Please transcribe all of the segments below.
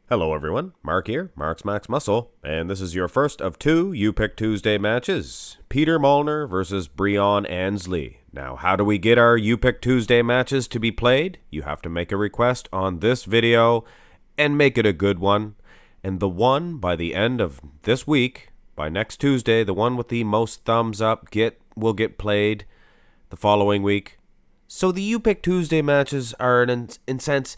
Hello everyone, Mark here, Mark's Max Muscle, and this is your first of two You Pick Tuesday matches. Peter Molnar versus Breon Ansley. Now, how do we get our You Pick Tuesday matches to be played? You have to make a request on this video and make it a good one. And the one by the end of this week, by next Tuesday, the one with the most thumbs up will get played the following week. So the You Pick Tuesday matches are in sense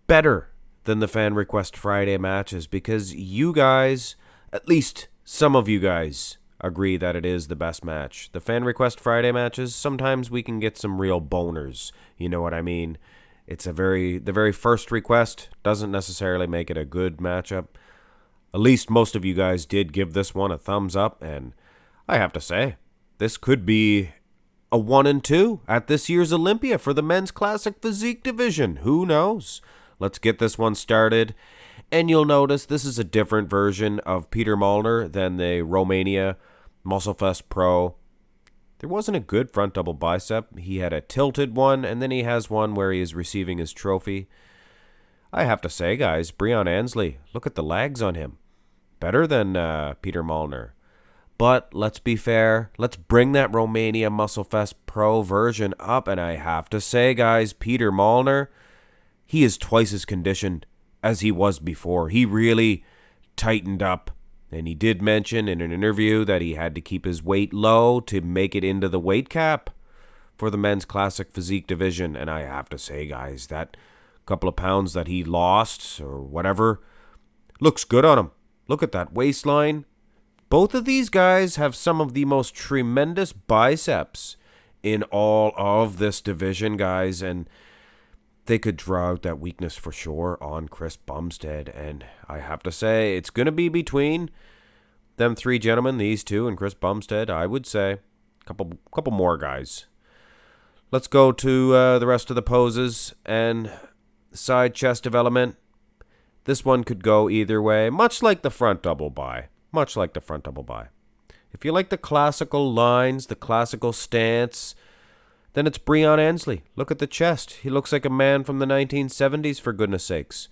better than the Fan Request Friday matches because you guys, at least some of you guys, agree that it is the best match. The Fan Request Friday matches, sometimes we can get some real boners. You know what I mean? It's the very first request doesn't necessarily make it a good matchup. At least most of you guys did give this one a thumbs up, and I have to say, this could be a 1 and 2 at this year's Olympia for the men's classic physique division. Who knows? Let's get this one started. And you'll notice this is a different version of Peter Molnar than the Romania MuscleFest Pro. There wasn't a good front double bicep. He had a tilted one, and then he has one where he is receiving his trophy. I have to say, guys, Breon Ansley, look at the legs on him. Better than Peter Molnar. But let's be fair. Let's bring that Romania MuscleFest Pro version up. And I have to say, guys, Peter Molnar, he is twice as conditioned as he was before. He really tightened up. And he did mention in an interview that he had to keep his weight low to make it into the weight cap for the men's classic physique division. And I have to say, guys, that couple of pounds that he lost or whatever looks good on him. Look at that waistline. Both of these guys have some of the most tremendous biceps in all of this division, guys. And they could draw out that weakness for sure on Chris Bumstead. And I have to say, it's going to be between them three gentlemen, these two, and Chris Bumstead. I would say a couple more guys. Let's go to the rest of the poses and side chest development. This one could go either way, much like the front double bi. If you like the classical lines, the classical stance, then it's Breon Ansley. Look at the chest. He looks like a man from the 1970s, for goodness sakes.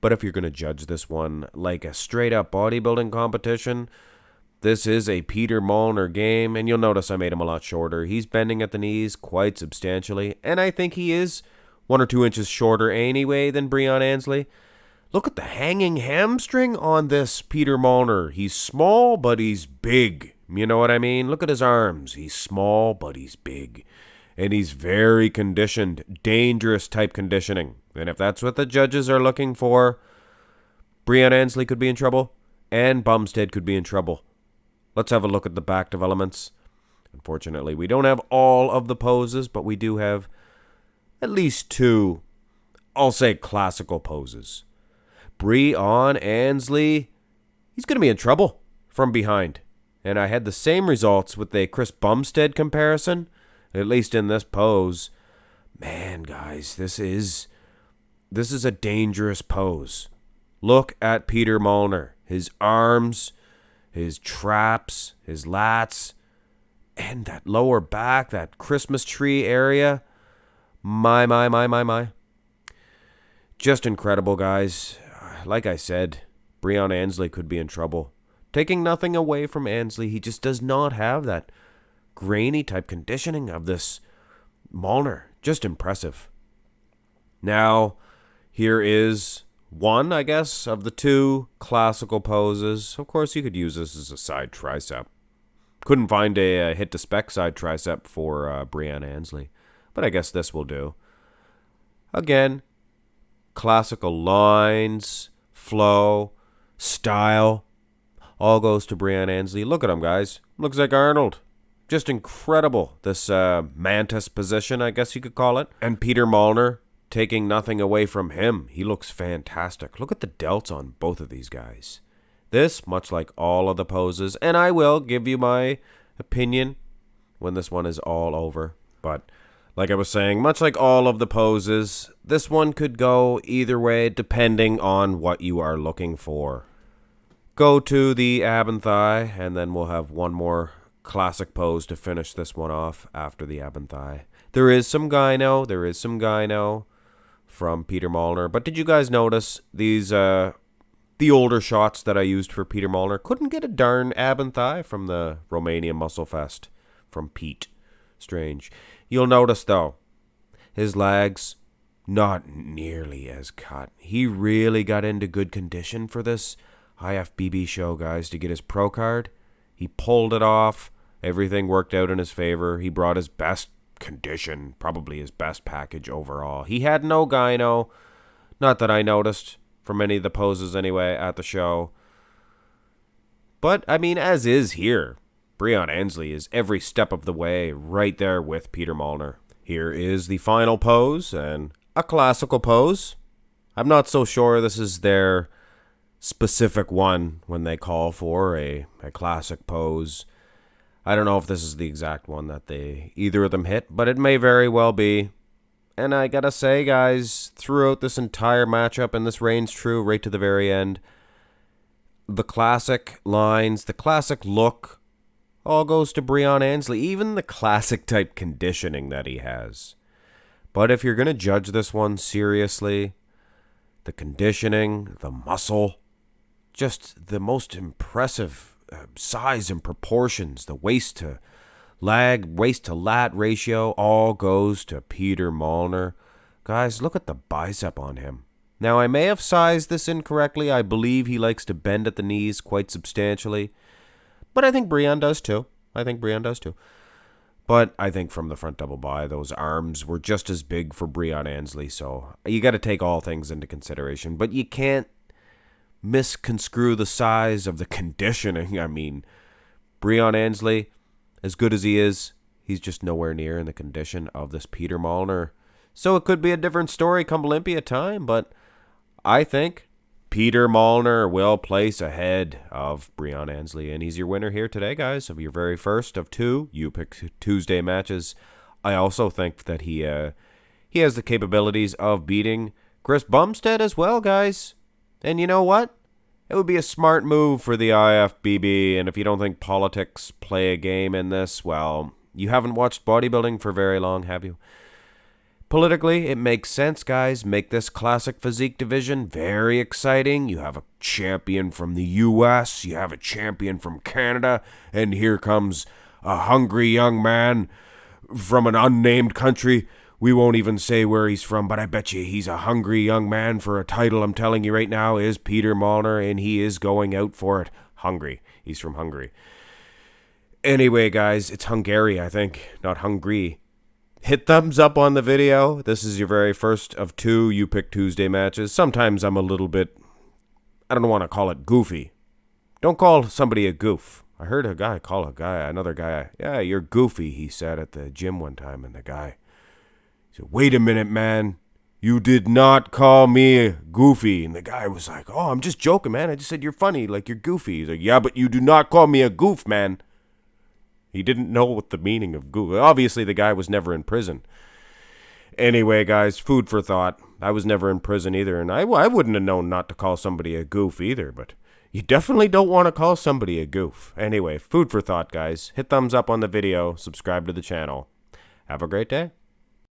But if you're going to judge this one like a straight-up bodybuilding competition, this is a Peter Molnar game, and you'll notice I made him a lot shorter. He's bending at the knees quite substantially, and I think he is 1 or 2 inches shorter anyway than Breon Ansley. Look at the hanging hamstring on this Peter Molnar. He's small, but he's big. You know what I mean? Look at his arms. He's small, but he's big. And he's very conditioned, dangerous type conditioning. And if that's what the judges are looking for, Breon Ansley could be in trouble, and Bumstead could be in trouble. Let's have a look at the back developments. Unfortunately, we don't have all of the poses, but we do have at least 2, I'll say, classical poses. Breon Ansley, he's going to be in trouble from behind. And I had the same results with the Chris Bumstead comparison, at least in this pose. Man, guys, this is a dangerous pose. Look at Peter Molnar. His arms, his traps, his lats, and that lower back, that Christmas tree area. My. Just incredible, guys. Like I said, Breon Ansley could be in trouble. Taking nothing away from Ansley, he just does not have that grainy type conditioning of this Molnar. Just impressive. Now, here is one, I guess, of the 2 classical poses. Of course, you could use this as a side tricep. Couldn't find a hit-to-spec side tricep for Breon Ansley, but I guess this will do. Again, classical lines, flow, style, all goes to Breon Ansley. Look at him, guys. Looks like Arnold. Just incredible, this mantis position, I guess you could call it. And Peter Molnar, taking nothing away from him. He looks fantastic. Look at the delts on both of these guys. This, much like all of the poses, and I will give you my opinion when this one is all over. But like I was saying, much like all of the poses, this one could go either way depending on what you are looking for. Go to the ab and thigh, and then we'll have one more classic pose to finish this one off after the ab and thigh. There is some gyno. from Peter Molnar. But did you guys notice these, the older shots that I used for Peter Molnar? Couldn't get a darn ab and thigh from the Romanian Muscle Fest from Pete. Strange. You'll notice, though, his legs not nearly as cut. He really got into good condition for this IFBB show, guys, to get his pro card. He pulled it off. Everything worked out in his favor. He brought his best condition, probably his best package overall. He had no gyno, not that I noticed from any of the poses anyway at the show. But, I mean, as is here, Breon Ansley is every step of the way right there with Peter Molnar. Here is the final pose, and a classical pose. I'm not so sure this is their specific one when they call for a classic pose. I don't know if this is the exact one that either of them hit, but it may very well be. And I gotta say, guys, throughout this entire matchup, and this reigns true right to the very end, the classic lines, the classic look, all goes to Breon Ansley. Even the classic type conditioning that he has. But if you're going to judge this one seriously, the conditioning, the muscle, just the most impressive size and proportions, the waist to leg, waist to lat ratio, all goes to Peter Molnar. Guys, look at the bicep on him. Now, I may have sized this incorrectly. I believe he likes to bend at the knees quite substantially. But I think Breon does too. But I think from the front double by, those arms were just as big for Breon Ansley. So you got to take all things into consideration. But you can't misconstrue the size of the conditioning. I mean, Breon Ansley, as good as he is, he's just nowhere near in the condition of this Peter Molnar. So it could be a different story come Olympia time. But I think Peter Molnar will place ahead of Breon Ansley, and he's your winner here today, guys, of your very first of two You Pick Tuesday matches. I also think that he has the capabilities of beating Chris Bumstead as well, guys. And you know what? It would be a smart move for the IFBB, and if you don't think politics play a game in this, well, you haven't watched bodybuilding for very long, have you? Politically, it makes sense, guys. Make this classic physique division very exciting. You have a champion from the U.S., you have a champion from Canada, and here comes a hungry young man from an unnamed country. We won't even say where he's from, but I bet you he's a hungry young man for a title. I'm telling you right now is Peter Molnar, and he is going out for it. Hungry. He's from Hungary. Anyway, guys, it's Hungary, I think, not Hungry. Hit thumbs up on the video. This is your very first of two You Pick Tuesday matches. Sometimes I'm a little bit, I don't want to call it goofy. Don't call somebody a goof. I heard a guy call another guy, yeah, you're goofy, he said at the gym one time, and the guy said, wait a minute, man. You did not call me goofy. And the guy was like, oh, I'm just joking, man. I just said you're funny, like you're goofy. He's like, yeah, but you do not call me a goof, man. He didn't know what the meaning of goof. Obviously, the guy was never in prison. Anyway, guys, food for thought. I was never in prison either, and I wouldn't have known not to call somebody a goof either, but you definitely don't want to call somebody a goof. Anyway, food for thought, guys. Hit thumbs up on the video. Subscribe to the channel. Have a great day.